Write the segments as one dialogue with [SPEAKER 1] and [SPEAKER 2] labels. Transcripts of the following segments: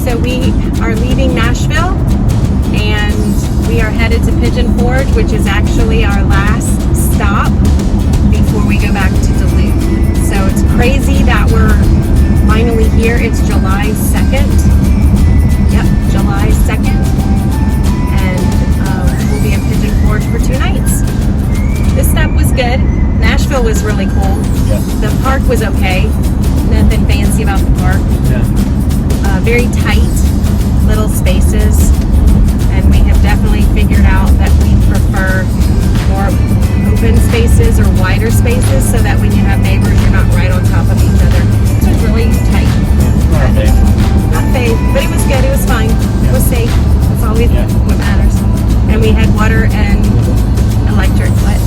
[SPEAKER 1] So we are leaving Nashville and we are headed to Pigeon Forge, which is actually our last stop before we go back to Duluth. So it's crazy that we're finally here. It's July 2nd. Yep, July 2nd. And we'll be in Pigeon Forge for 2 nights. This step was good. Nashville was really cool.
[SPEAKER 2] Yeah.
[SPEAKER 1] The park was okay. Nothing fancy about the park.
[SPEAKER 2] Yeah.
[SPEAKER 1] Very tight little spaces. And we have definitely figured out that we prefer more open spaces or wider spaces so that when you have neighbors, you're not right on top of each other. This was really tight.
[SPEAKER 2] Not bad.
[SPEAKER 1] Not safe, but it was good. It was fine. It was safe. That's always what matters. And we had water and electric. What?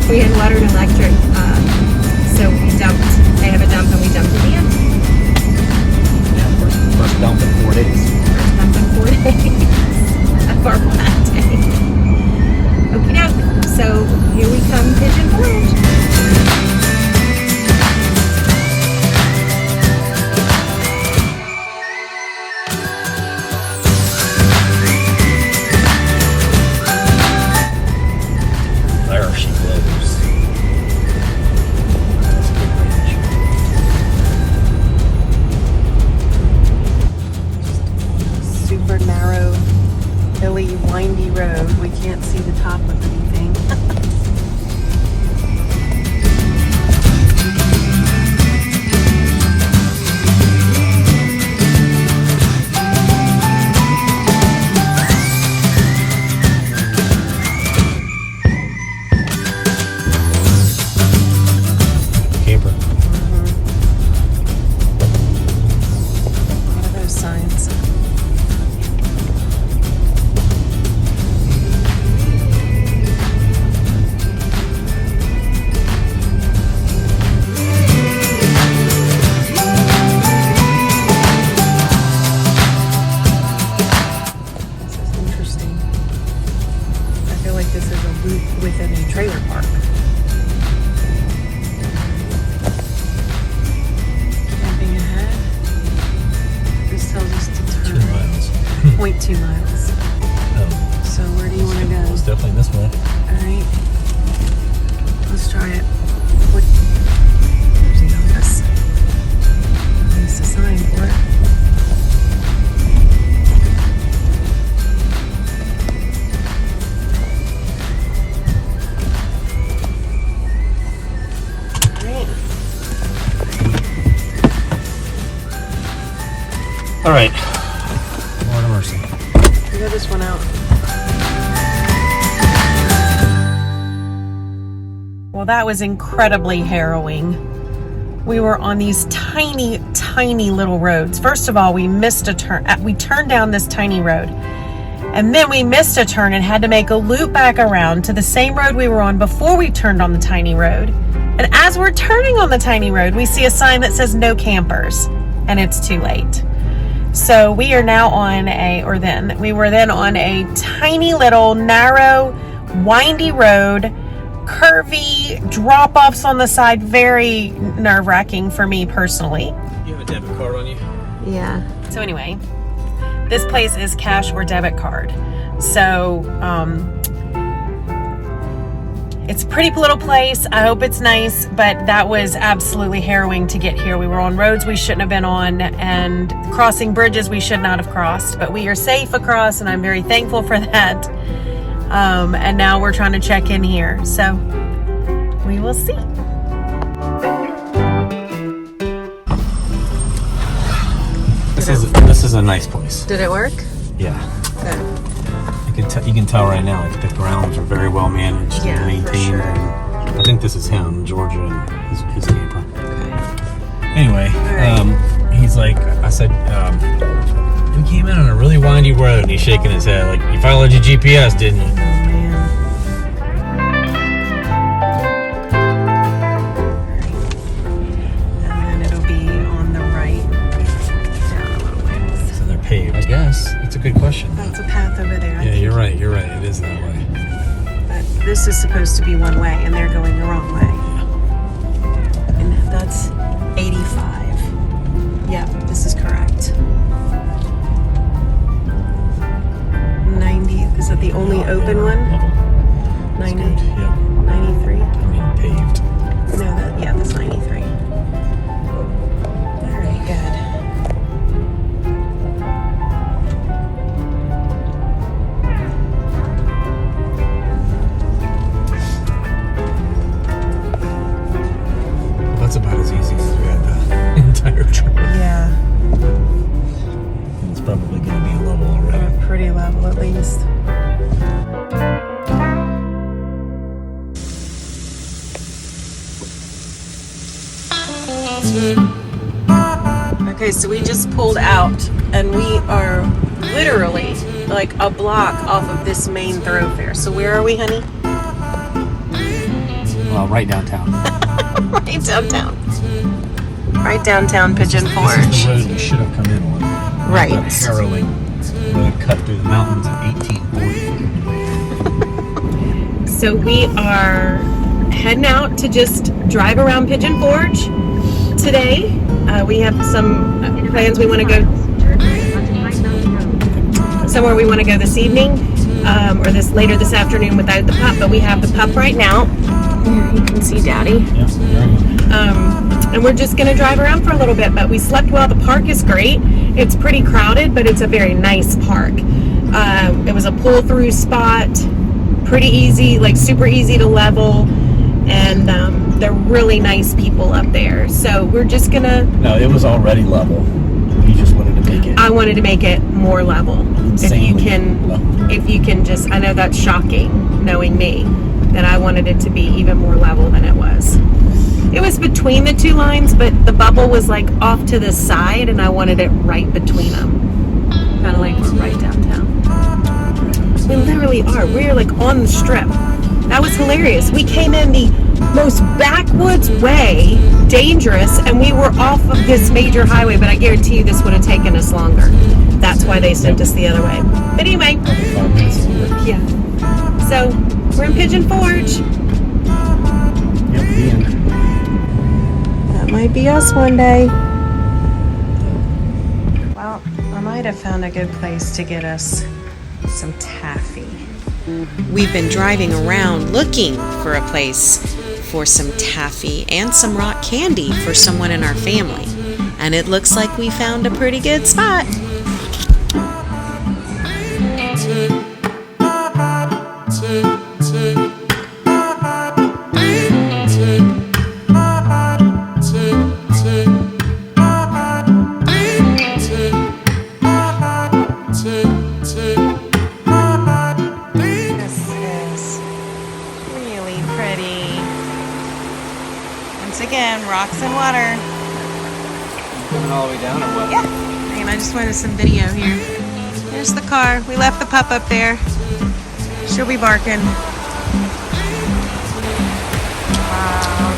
[SPEAKER 1] We had water and electric. So we dumped. They have a dump and we dumped at the end.
[SPEAKER 2] Yeah, first dump in 4 days.
[SPEAKER 1] First dump in 4 days of our flat day. Okie doke. So here we come, Pigeon Forge. Windy road. We can't see the top of anything.
[SPEAKER 2] Camper.
[SPEAKER 1] A lot of those signs. This is a loop within a trailer park. Camping ahead. This tells us to turn
[SPEAKER 2] 2 miles.
[SPEAKER 1] 0.2 miles.
[SPEAKER 2] Oh.
[SPEAKER 1] So where do you want to go?
[SPEAKER 2] It's definitely this way.
[SPEAKER 1] Alright. Let's try it. There's the office. At least a sign for it.
[SPEAKER 2] All right. Lord of mercy.
[SPEAKER 1] Figure this one out. Well, that was incredibly harrowing. We were on these tiny, tiny little roads. First of all, we missed a turn. We turned down this tiny road. And then we missed a turn and had to make a loop back around to the same road we were on before we turned on the tiny road. And as we're turning on the tiny road, we see a sign that says no campers. And it's too late. So we are now on we were then on a tiny little narrow, windy road, curvy drop-offs on the side, very nerve-wracking for me personally.
[SPEAKER 2] You have a debit card on you?
[SPEAKER 1] Yeah. So anyway, this place is cash or debit card. So it's a pretty little place. I hope it's nice, but that was absolutely harrowing to get here. We were on roads we shouldn't have been on and crossing bridges we should not have crossed, but we are safe across and I'm very thankful for that. And now we're trying to check in here. So we will see.
[SPEAKER 2] This is a nice place.
[SPEAKER 1] Did it work?
[SPEAKER 2] Yeah.
[SPEAKER 1] Good.
[SPEAKER 2] You can tell right now, like, the grounds are very well managed and maintained.
[SPEAKER 1] For sure.
[SPEAKER 2] And I think this is him, Georgia, and his camper.
[SPEAKER 1] Okay.
[SPEAKER 2] Anyway,
[SPEAKER 1] right.
[SPEAKER 2] He's like, I said, we came in on a really windy road, and he's shaking his head like, you followed your GPS, didn't you?
[SPEAKER 1] Oh man. And then it'll be on the right, down a little ways.
[SPEAKER 2] So they're paved, I guess. That's a good question.
[SPEAKER 1] That's a path over there. I
[SPEAKER 2] Yeah,
[SPEAKER 1] think.
[SPEAKER 2] you're right. It is that way.
[SPEAKER 1] But this is supposed to be one way, and they're going the wrong way. And that's 85. Yep, this is correct.
[SPEAKER 2] that's about as easy as we had the entire trip.
[SPEAKER 1] Yeah,
[SPEAKER 2] It's probably going to be level already.
[SPEAKER 1] pretty level at least. Okay, so we just pulled out and we are literally like a block off of this main thoroughfare. So where are we, honey?
[SPEAKER 2] Well, right downtown.
[SPEAKER 1] Right downtown. Right downtown Pigeon Forge.
[SPEAKER 2] This is the road we should have come in on.
[SPEAKER 1] Right.
[SPEAKER 2] That harrowing road cut through the mountains in 1840.
[SPEAKER 1] So we are heading out to just drive around Pigeon Forge today. We have some plans. We want to go somewhere we want to go this evening, or later this afternoon without the pup. But we have the pup right now. Here, you can see Daddy. And we're just going to drive around for a little bit. But we slept well. The park is great. It's pretty crowded, but it's a very nice park. It was a pull-through spot. Pretty easy, like super easy to level. And they're really nice people up there. So we're just gonna...
[SPEAKER 2] No, it was already level. You just wanted to make it...
[SPEAKER 1] I wanted to make it more level.
[SPEAKER 2] Insanely
[SPEAKER 1] If you can just... I know that's shocking, knowing me, that I wanted it to be even more level than it was. It was between the two lines, but the bubble was like off to the side, and I wanted it right between them. Kind of like we're right downtown. We literally are. We're like on the strip. That was hilarious. We came in the most backwoods way, dangerous, and we were off of this major highway, but I guarantee you this would have taken us longer. That's why they sent us the other way. But anyway.
[SPEAKER 2] 5 minutes longer.
[SPEAKER 1] Yeah. So, we're in Pigeon Forge.
[SPEAKER 2] Yep, the end.
[SPEAKER 1] That might be us one day. Well, I might have found a good place to get us some taffy. We've been driving around looking for a place for some taffy and some rock candy for someone in our family. And it looks like we found a pretty good spot. Again, rocks and water.
[SPEAKER 2] Coming all the way down or what?
[SPEAKER 1] Yeah. And I just wanted some video here. There's the car. We left the pup up there. She'll be barking. Wow.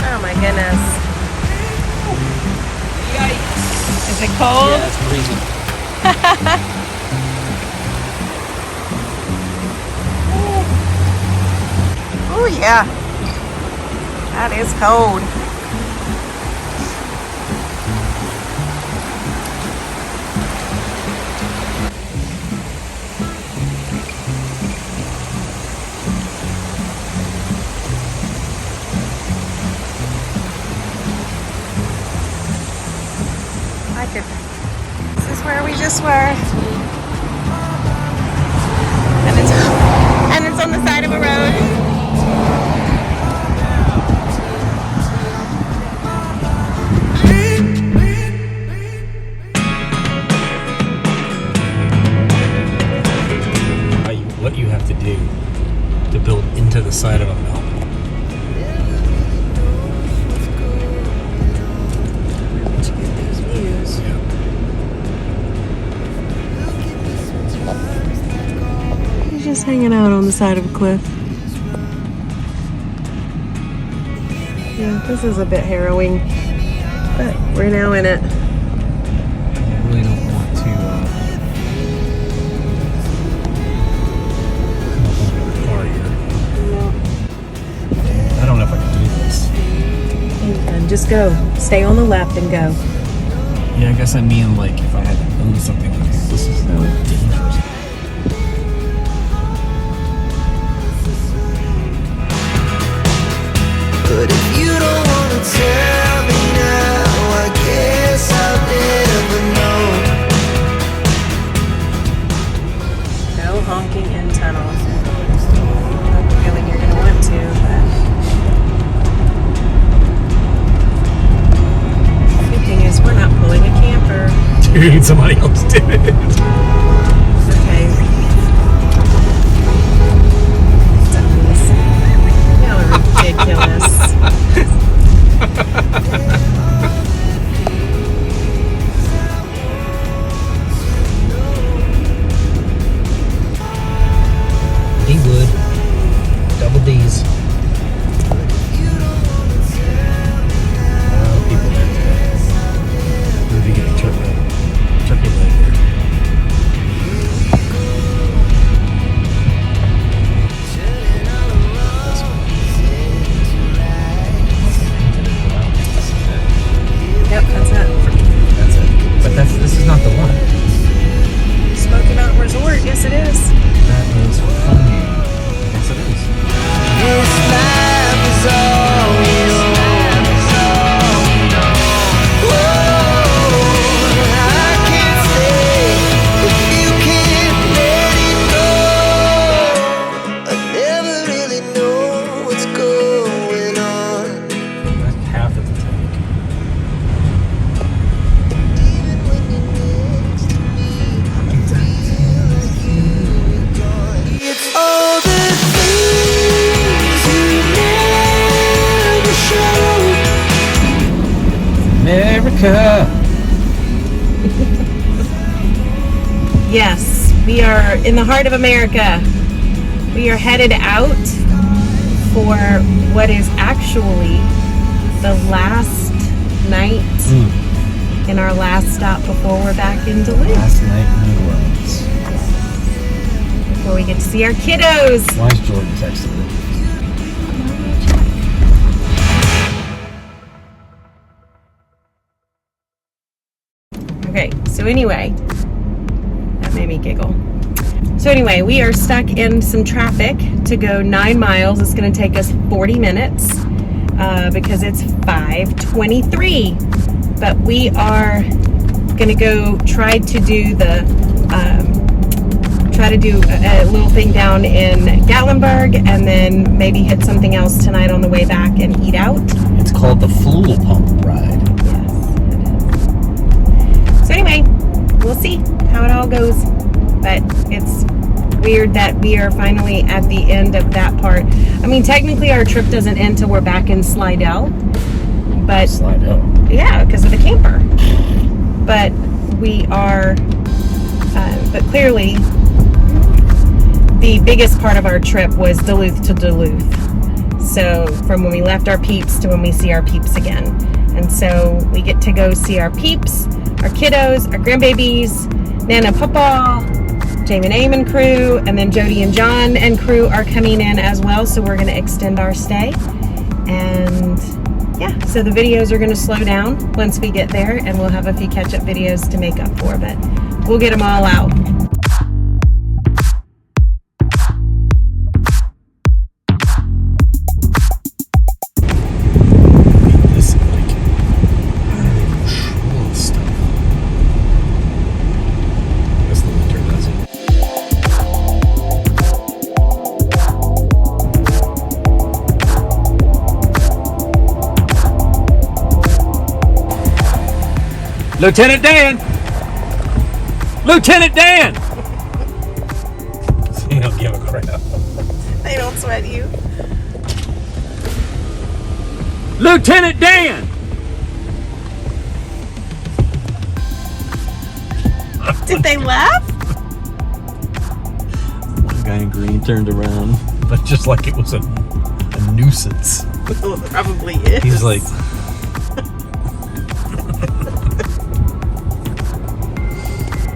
[SPEAKER 1] Oh my goodness. Yikes. Is it cold?
[SPEAKER 2] Yeah, it's freezing.
[SPEAKER 1] Oh yeah. That is cold. This is where we just were. And it's on the side of a road.
[SPEAKER 2] What you have to do to build into the side of a mountain.
[SPEAKER 1] To get these views.
[SPEAKER 2] Yeah.
[SPEAKER 1] He's just hanging out on the side of a cliff. Yeah, this is a bit harrowing, but we're now in it.
[SPEAKER 2] I really don't want to come up under the car here. I don't know if I can do this.
[SPEAKER 1] And just go. Stay on the left and go.
[SPEAKER 2] Yeah, I guess I mean like if I had to move something like this. This is dangerous.
[SPEAKER 3] But if you don't wanna tell me now, I guess I'll never know.
[SPEAKER 1] No honking in tunnel. Not feeling you're gonna want to, but
[SPEAKER 2] Dude, somebody else did it.
[SPEAKER 1] Okay. Y'all are ridiculous.
[SPEAKER 2] He would. Double D's. People there today. Where did you get the turkey leg here? This one.
[SPEAKER 1] Yep, that's it.
[SPEAKER 2] That's it. But this is not the one.
[SPEAKER 1] Smoky Mountain Resort. Yes, it is.
[SPEAKER 2] That is fun. Yes, it is.
[SPEAKER 3] This life is all we know. I can't stay if you can't let it go. I never really know what's going on.
[SPEAKER 2] That's half of the tank.
[SPEAKER 3] Even when you're next to me, it's all the things you never show.
[SPEAKER 2] America.
[SPEAKER 1] Yes, we are in the heart of America. We are headed out for what is actually the last night in our last stop before we're back in Duluth.
[SPEAKER 2] Last night in New Orleans.
[SPEAKER 1] Before we get to see our kiddos.
[SPEAKER 2] Why is Jordan texting me?
[SPEAKER 1] Okay, so anyway, that made me giggle. So anyway, we are stuck in some traffic to go 9 miles. It's going to take us 40 minutes because it's 5:23. But we are going to go try to do a little thing down in Gatlinburg, and then maybe hit something else tonight on the way back and eat out.
[SPEAKER 2] It's called the Fluel Pump Ride.
[SPEAKER 1] Yes, it is. So anyway, we'll see how it all goes. But it's weird that we are finally at the end of that part. I mean, technically our trip doesn't end till we're back in Slidell. But
[SPEAKER 2] Slidell.
[SPEAKER 1] yeah, because of the camper. But we are, but clearly the biggest part of our trip was Duluth to Duluth. So from when we left our peeps to when we see our peeps again. And so we get to go see our peeps, our kiddos, our grandbabies, Nana Papa, Jamie and Eamon crew, and then Jody and John and crew are coming in as well. So we're going to extend our stay. And yeah, so the videos are going to slow down once we get there, and we'll have a few catch-up videos to make up for, but we'll get them all out.
[SPEAKER 2] This like control stuff. That's the winter does it. Lieutenant Dan! Lieutenant Dan! They don't give a crap.
[SPEAKER 1] They don't sweat you.
[SPEAKER 2] Lieutenant Dan!
[SPEAKER 1] Did they laugh?
[SPEAKER 2] One guy in green turned around, but just like it was a nuisance.
[SPEAKER 1] Well, it probably is.
[SPEAKER 2] He's like,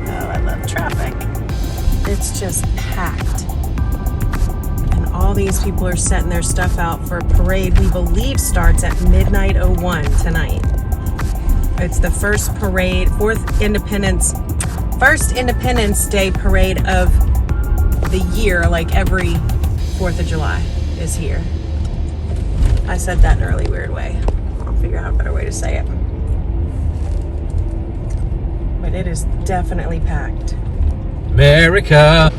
[SPEAKER 1] oh, I love traffic. It's just packed. And all these people are setting their stuff out for a parade we believe starts at midnight 01 tonight. It's the first parade, first Independence Day parade of the year, like every 4th of July is here. I said that in a really weird way. I'll figure out a better way to say it. But it is definitely packed.
[SPEAKER 2] America!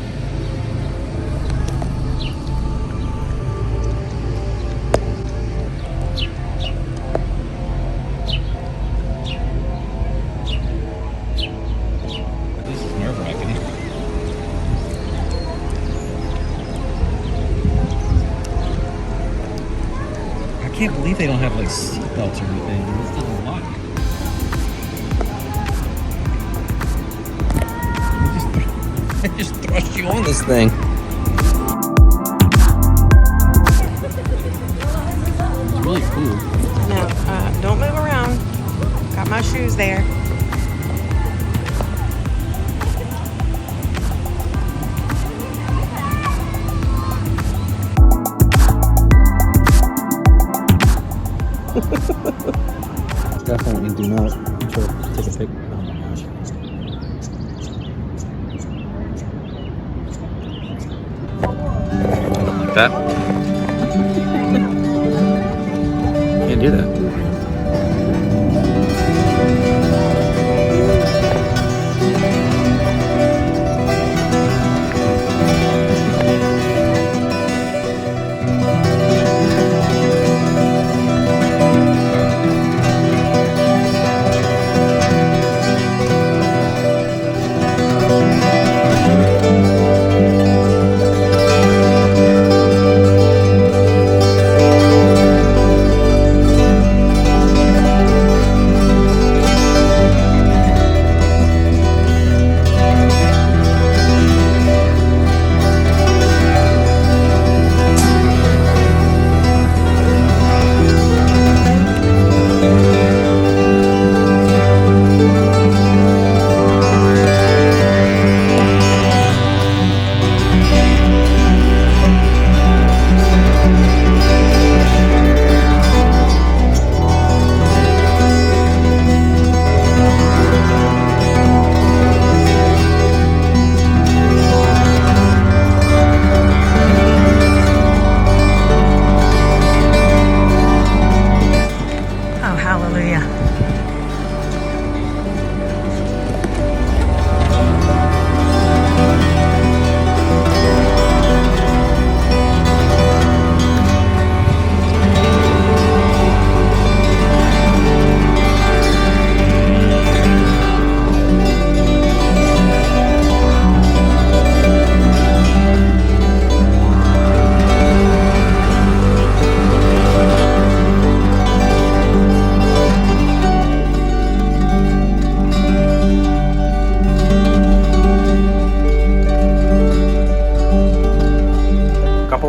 [SPEAKER 2] can't believe they don't have like seatbelts or anything. It's not a lot. They just thrust you on this thing. It's really cool.
[SPEAKER 1] No, don't move around. Got my shoes there.
[SPEAKER 2] Definitely do not take a pic. Oh my gosh. Like that. Can't do that.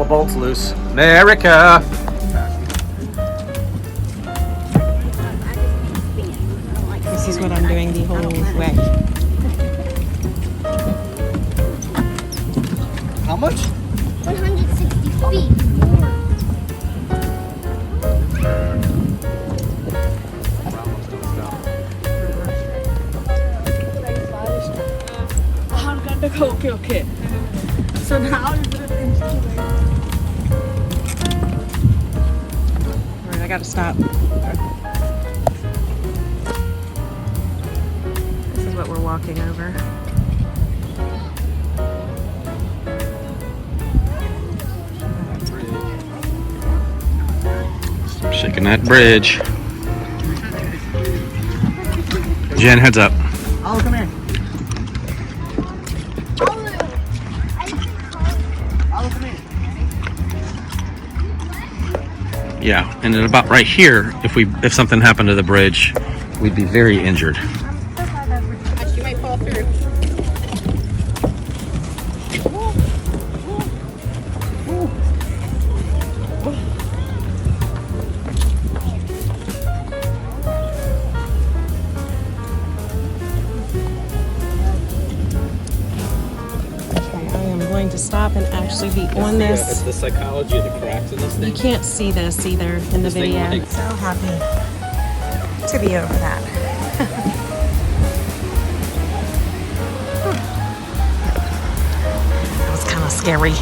[SPEAKER 2] Bolts loose. America!
[SPEAKER 1] This is what I'm doing the whole way.
[SPEAKER 2] How much?
[SPEAKER 4] 160 feet.
[SPEAKER 5] Okay. So now you put it into the
[SPEAKER 1] Alright, I gotta stop. This is what we're walking over.
[SPEAKER 2] Shaking that bridge. Jen, heads up.
[SPEAKER 5] Oh, come here.
[SPEAKER 2] Yeah, and then about right here, if something happened to the bridge, we'd be very injured.
[SPEAKER 1] You might fall through. Okay, I am going to stop and actually be on this.
[SPEAKER 2] It's the psychology of the cracks in this
[SPEAKER 1] You
[SPEAKER 2] thing.
[SPEAKER 1] can't see this either in the
[SPEAKER 2] This thing
[SPEAKER 1] video.
[SPEAKER 2] like-
[SPEAKER 1] So happy to be over that. That was kind of scary.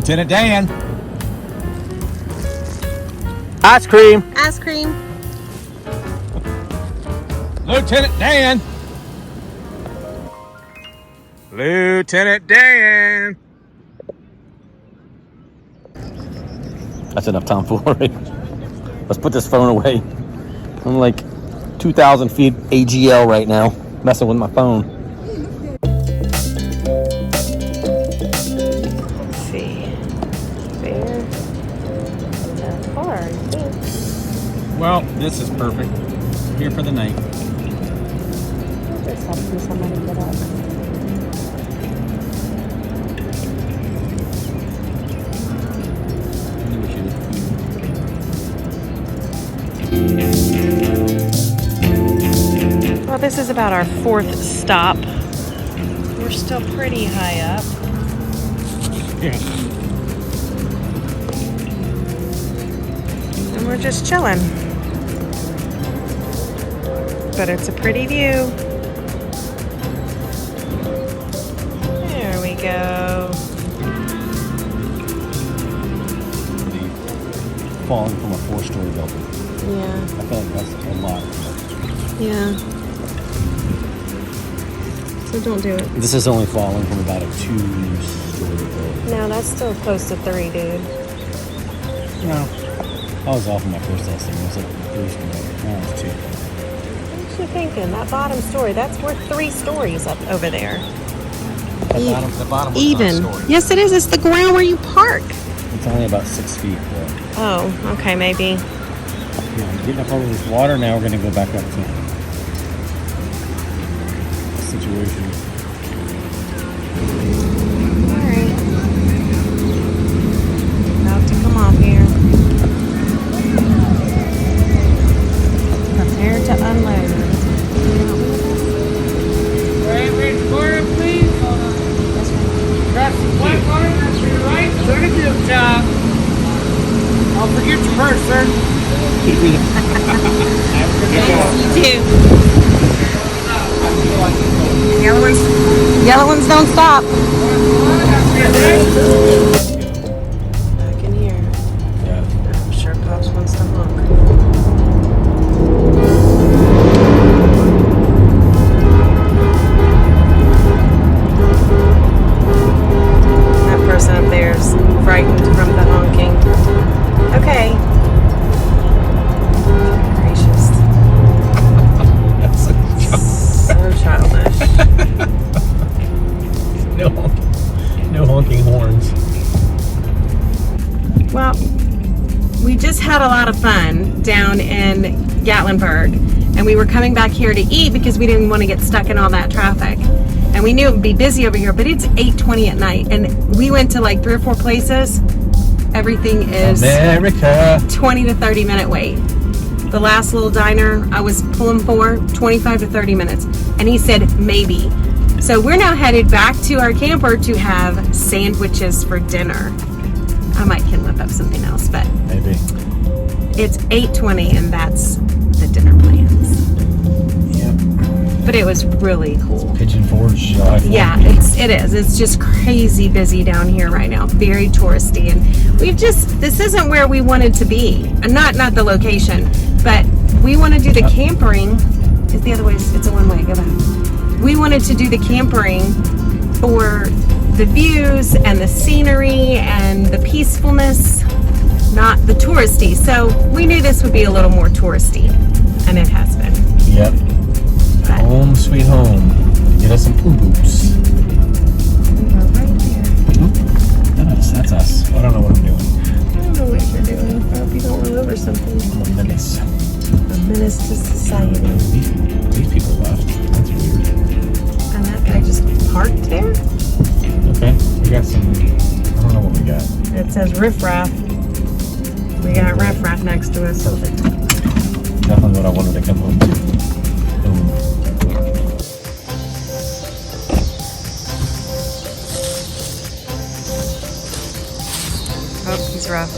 [SPEAKER 2] Lieutenant Dan. Ice cream.
[SPEAKER 1] Ice cream.
[SPEAKER 2] Lieutenant Dan. Lieutenant Dan. That's enough tomfoolery. Let's put this phone away. I'm like 2,000 feet AGL right now, messing with my phone.
[SPEAKER 1] Let's see. There. That far, I think.
[SPEAKER 2] Well, this is perfect. Here for the night.
[SPEAKER 1] Just helping somebody get up. Well, this is about our 4th stop. We're still pretty high up. And we're just chilling. But it's a pretty view. There we go.
[SPEAKER 2] Falling from a 4-story building.
[SPEAKER 1] Yeah.
[SPEAKER 2] I feel like that's a lot.
[SPEAKER 1] Yeah. So don't do it.
[SPEAKER 2] This is only falling from about a 2-story building.
[SPEAKER 1] No, that's still close to 3, dude.
[SPEAKER 2] No. I was off in my first estimate. It was like 3 stories. Now it's 2.
[SPEAKER 1] What you thinking? That bottom story, that's worth 3 stories up over there.
[SPEAKER 2] The bottom was
[SPEAKER 1] Even.
[SPEAKER 2] not a story.
[SPEAKER 1] Yes, it is. It's the ground where you park.
[SPEAKER 2] It's only about 6 feet though.
[SPEAKER 1] Oh, okay, maybe.
[SPEAKER 2] Yeah, getting up over this water, now we're going to go back up to the situation.
[SPEAKER 1] Alright. About to come off here. Prepare to unload.
[SPEAKER 5] Wait, corner, please. Cross the white water, to your right, turn to the job. Don't forget your purse, sir.
[SPEAKER 1] You too. Yellow ones don't stop. Back in here.
[SPEAKER 2] Yeah.
[SPEAKER 1] I'm sure Pops wants to honk. That person up there is frightened from the honking. Okay. Gracious. So childish.
[SPEAKER 2] No honking horns.
[SPEAKER 1] Well, we just had a lot of fun down in Gatlinburg, and we were coming back here to eat because we didn't want to get stuck in all that traffic. And we knew it would be busy over here, but it's 8:20 at night, and we went to like 3 or 4 places. Everything is
[SPEAKER 2] America.
[SPEAKER 1] 20 to 30 minute wait. The last little diner I was pulling for, 25 to 30 minutes, and he said maybe. So we're now headed back to our camper to have sandwiches for dinner. I might can whip up something else, but
[SPEAKER 2] Maybe.
[SPEAKER 1] it's 8:20 and that's the dinner plans.
[SPEAKER 2] Yep.
[SPEAKER 1] But it was really cool.
[SPEAKER 2] Pigeon Forge, July 4th.
[SPEAKER 1] Yeah, it is. It's just crazy busy down here right now. Very touristy, and this isn't where we wanted to be. Not the location, but we want to do the campering. It's the other way. It's a one way. Go back. We wanted to do the campering for the views and the scenery and the peacefulness, not the touristy. So we knew this would be a little more touristy, and it has been.
[SPEAKER 2] Yep.
[SPEAKER 1] But
[SPEAKER 2] Home sweet home. Get us some poo boots.
[SPEAKER 1] we were right there.
[SPEAKER 2] That's us. I don't know what I'm doing.
[SPEAKER 1] I don't know what you're doing. I hope you don't run over something.
[SPEAKER 2] I'm a menace.
[SPEAKER 1] A menace to society.
[SPEAKER 2] These people left. That's weird.
[SPEAKER 1] And that guy just parked there?
[SPEAKER 2] Okay. We got some. I don't know what we got.
[SPEAKER 1] It says riffraff. We got riffraff next to us.
[SPEAKER 2] Definitely what I wanted to come home to. Boom.
[SPEAKER 1] Oh, he's rough.